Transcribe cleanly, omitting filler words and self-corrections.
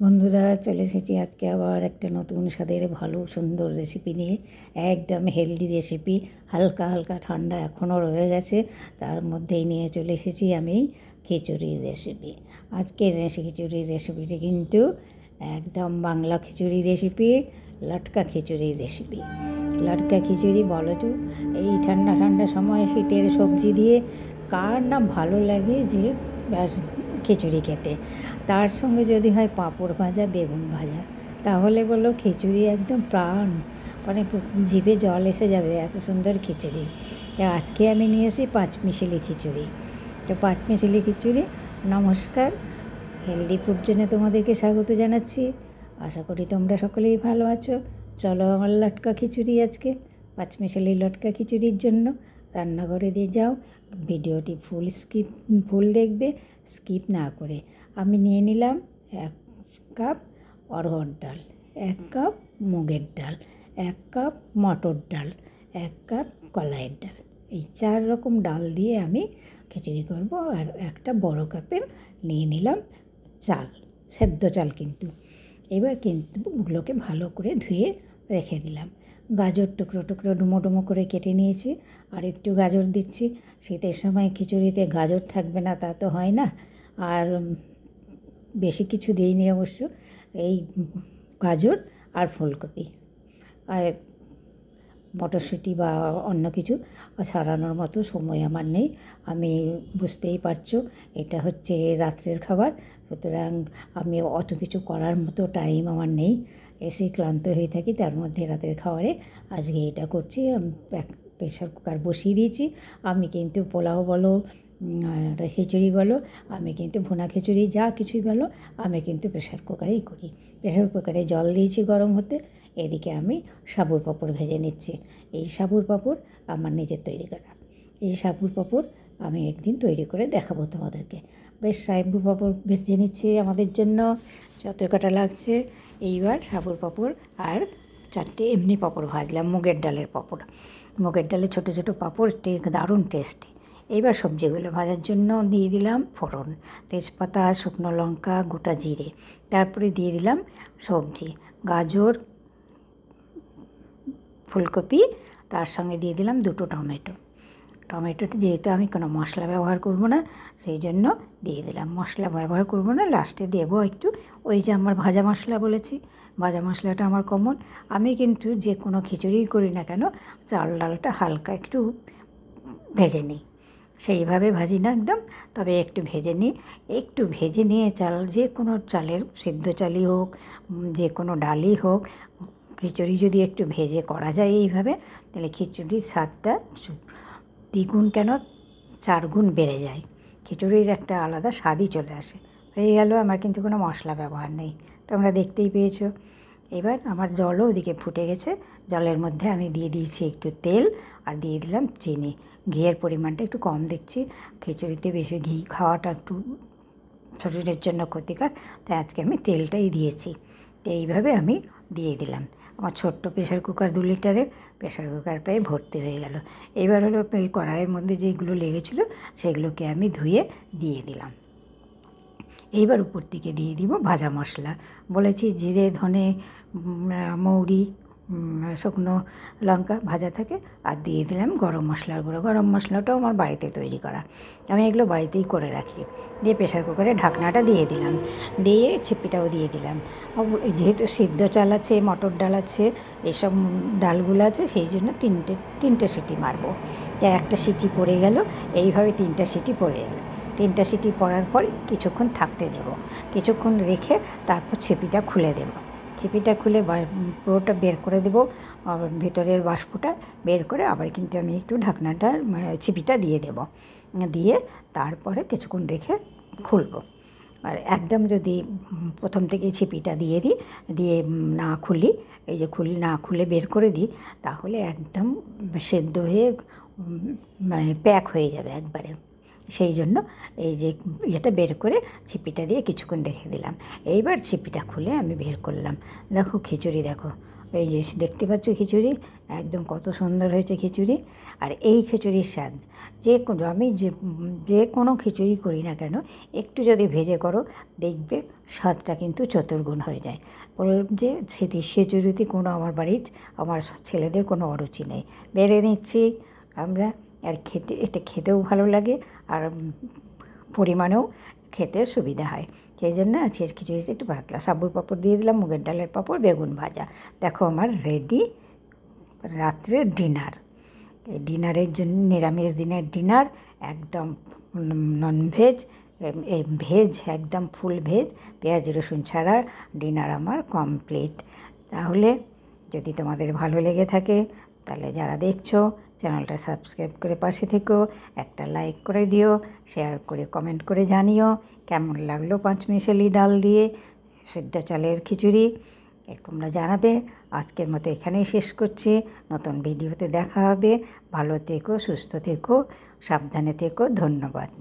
বন্ধুরা, চলে এসেছি আজকে আবার একটা নতুন স্বাদের ভালো সুন্দর রেসিপি নিয়ে। একদম হেলদি রেসিপি, হালকা হালকা ঠান্ডা এখনও রয়ে গেছে, তার মধ্যেই নিয়ে চলে এসেছি আমি খিচুড়ির রেসিপি। আজকের খিচুড়ির রেসিপিটি কিন্তু একদম বাংলা খিচুড়ি রেসিপি, লটকা খিচুড়ির রেসিপি। লটকা খিচুড়ি বলো তো, এই ঠান্ডা ঠান্ডা সময় শীতের সবজি দিয়ে কার না ভালো লাগে যে খিচুড়ি খেতে। তার সঙ্গে যদি হয় পাঁপড় ভাজা, বেগুন ভাজা, তাহলে বলো খিচুড়ি একদম প্রাণ, মানে জিভে জল এসে যাবে, এত সুন্দর খিচুড়ি। তো আজকে আমি নিয়ে এসি পাঁচমিশালি খিচুড়ি। তো পাঁচমিশালি খিচুড়ি, নমস্কার, হেলদি ফুড জন্য তোমাদেরকে স্বাগত জানাচ্ছি। আশা করি তোমরা সকলেই ভালো আছো। চলো আমার লটকা খিচুড়ি, আজকে পাঁচমিশালি লটকা খিচুড়ির জন্য রান্নাঘরে দিয়ে যাও, ভিডিওটি ফুল দেখবে, স্কিপ না করে। আমি নিয়ে নিলাম 1 কাপ অরহর ডাল, 1 কাপ মুগের ডাল, 1 কাপ মটর ডাল, 1 কাপ কলাইয়ের ডাল। এই 4 রকম ডাল দিয়ে আমি খিচুড়ি করব। আর একটা বড় কাপের নিয়ে নিলাম চাল, সেদ্ধ চাল কিন্তু। এবার কিন্তু ওগুলোকে ভালো করে ধুয়ে রেখে দিলাম। গাজর টুকরো টুকরো ডুমো ডুমো করে কেটে নিয়েছি, আর একটু গাজর দিচ্ছি। শীতের সময় খিচুড়িতে গাজর থাকবে না তা তো হয় না। আর বেশি কিছু দিইনি অবশ্য, এই গাজর আর ফুলকপি আর মটরশুঁটি বা অন্য কিছু ছাড়ানোর মতো সময় আমার নেই। আমি বুঝতেই পারছো এটা হচ্ছে রাত্রের খাবার, সুতরাং আমি অত কিছু করার মতো টাইম আমার নেই। এসে ক্লান্ত হয়ে থাকি, তার মধ্যে রাতের খাবারে আজকে এটা করছি। প্রেশার কুকার বসিয়ে দিয়েছি। আমি কিন্তু পোলাও বলো, খিচুড়ি বলো, আমি কিন্তু ভুনা খিচুড়ি যা কিছুই বলো, আমি কিন্তু প্রেশার কুকারেই করি। প্রেশার কুকারে জল দিয়েছি গরম হতে, এদিকে আমি সাবুর পাঁপড় ভেজে নিচ্ছি। এই সাবুর পাঁপড় আমার নিজের তৈরি করা। এই সাবুর পাঁপড় আমি একদিন তৈরি করে দেখাবো তোমাদেরকে। বেশ, সাবুর পাঁপড় ভেজে নিচ্ছি আমাদের জন্য, যত কটা লাগছে। এইবার সাবুর পাঁপড় আর 4টে এমনি পাঁপড় ভাজলাম, মুগের ডালের পাঁপড়। মুগের ডালের ছোটো ছোটো পাঁপড়, দারুণ টেস্টি। এইবার সবজিগুলো ভাজার জন্য দিয়ে দিলাম ফোড়ন, তেজপাতা, শুকনো লঙ্কা, গোটা জিরে। তারপরে দিয়ে দিলাম সবজি, গাজর, ফুলকপি, তার সঙ্গে দিয়ে দিলাম 2টো টমেটো। টমেটোতে যেহেতু আমি কোনো মশলা ব্যবহার করব না, সেই জন্য দিয়ে দিলাম। মশলা ব্যবহার করব না, লাস্টে দেবো একটু ওই যে আমার ভাজা মশলা বলেছি, ভাজা মশলাটা আমার কমন। আমি কিন্তু যে কোনো খিচুড়িই করি না কেন, চাল ডালটা হালকা একটু ভেজে নিই। সেইভাবে ভাজি না একদম, তবে একটু ভেজে নিই। একটু ভেজে নিয়ে চাল, যে কোনো চালের, সিদ্ধ চালই হোক, যে কোনো ডালই হোক, খিচুড়ি যদি একটু ভেজে করা যায় এইভাবে, তাহলে খিচুড়ির স্বাদটা দ্বিগুণ কেন 4 গুণ বেড়ে যায়। খিচুড়ির একটা আলাদা স্বাদই চলে আসে। হয়ে গেল, আমার কিন্তু কোনো মশলা ব্যবহার নেই, তোমরা দেখতেই পেয়েছো। এবার আমার জলও ওদিকে ফুটে গেছে। জলের মধ্যে আমি দিয়ে দিয়েছি একটু তেল, আর দিয়ে দিলাম চিনি। ঘিয়ের পরিমাণটা একটু কম দিচ্ছি, খিচুড়িতে বেশি ঘি খাওয়াটা একটু শরীরের জন্য ক্ষতিকর, তাই আজকে আমি তেলটাই দিয়েছি। তো এইভাবে আমি দিয়ে দিলাম। আমার ছোট্ট প্রেশার কুকার, 2 লিটারের প্রেশার কুকার প্রায় ভর্তি হয়ে গেল। এবার হলো এই কড়াইয়ের মধ্যে যেগুলো লেগেছিলো সেগুলোকে আমি ধুয়ে দিয়ে দিলাম। এইবার উপর থেকে দিয়ে দিব ভাজা মশলা। বলেছি জিরে, ধনে, মৌরি, শুকনো লঙ্কা ভাজা থাকে। আর দিয়ে দিলাম গরম মশলার গুঁড়ো। গরম মশলাটাও আমার বাড়িতে তৈরি করা, আমি এগুলো বাড়িতেই করে রাখি। দিয়ে প্রেশার কুকারে ঢাকনাটা দিয়ে দিলাম, দিয়ে ছিপিটাও দিয়ে দিলাম। যেহেতু সিদ্ধ চাল আছে, মটর ডাল আছে, এসব ডালগুলো আছে, সেই জন্য তিনটে সিটি মারবো। একটা সিটি পড়ে গেল, এইভাবে 3টা সিটি পড়ে গেল। 3টা সিটি পড়ার পর কিছুক্ষণ থাকতে দেব, কিছুক্ষণ রেখে তারপর ছিপিটা খুলে দেব। ছিপিটা খুলে পুরোটা বের করে দেবো, ভেতরের বাষ্পটা বের করে আবার কিন্তু আমি একটু ঢাকনাটা, ছিপিটা দিয়ে দেব। দিয়ে তারপরে কিছুক্ষণ রেখে খুলব। আর একদম যদি প্রথম থেকে ছিপিটা দিয়ে দিই, দিয়ে না খুলি, এই যে না খুলে বের করে দিই, তাহলে একদম সেদ্ধ হয়ে মানে প্যাক হয়ে যাবে একবারে। সেই জন্য এই যে এটা বের করে ছিপিটা দিয়ে কিছুক্ষণ রেখে দিলাম। এইবার ছিপিটা খুলে আমি বের করলাম। দেখো খিচুড়ি, দেখো এই যে দেখতে পাচ্ছ খিচুড়ি একদম কত সুন্দর হয়েছে খিচুড়ি। আর এই খিচুড়ির স্বাদ আমি যে কোনো খিচুড়ি করি না কেন একটু যদি ভেজে করো দেখবে স্বাদটা কিন্তু চতুর্গুণ হয়ে যায়। বললাম যে খিচুড়িতে কোনো আমার ছেলেদের কোনো অরুচি নেই, বেড়ে নিচ্ছি আমরা। আর এটা খেতেও ভালো লাগে আর পরিমাণেও খেতে সুবিধা হয়। সেই জন্য আজকের খিচুড়িটা একটু পাতলা, সাবুর পাঁপড় দিয়ে দিলাম, মুগের ডালের পাঁপড়, বেগুন ভাজা। দেখো আমার রেডি রাত্রের ডিনার। এই ডিনারের জন্য নিরামিষ দিনের ডিনার একদম ননভেজ, এই ভেজ একদম ফুল ভেজ, পেঁয়াজ রসুন ছাড়া ডিনার আমার কমপ্লিট। তাহলে যদি তোমাদের ভালো লেগে থাকে তাহলে যারা দেখছো চ্যানেলটা সাবস্ক্রাইব করে পাশে থেকো, একটা লাইক করে দিও, শেয়ার করে কমেন্ট করে জানিও কেমন লাগলো পাঁচমিশালি ডাল দিয়ে সিদ্ধ চালের খিচুড়ি, তোমরা জানাবে। আজকের মতো এখানেই শেষ করছি, নতুন ভিডিওতে দেখা হবে। ভালো থেকো, সুস্থ থেকো, সাবধানে থেকো, ধন্যবাদ।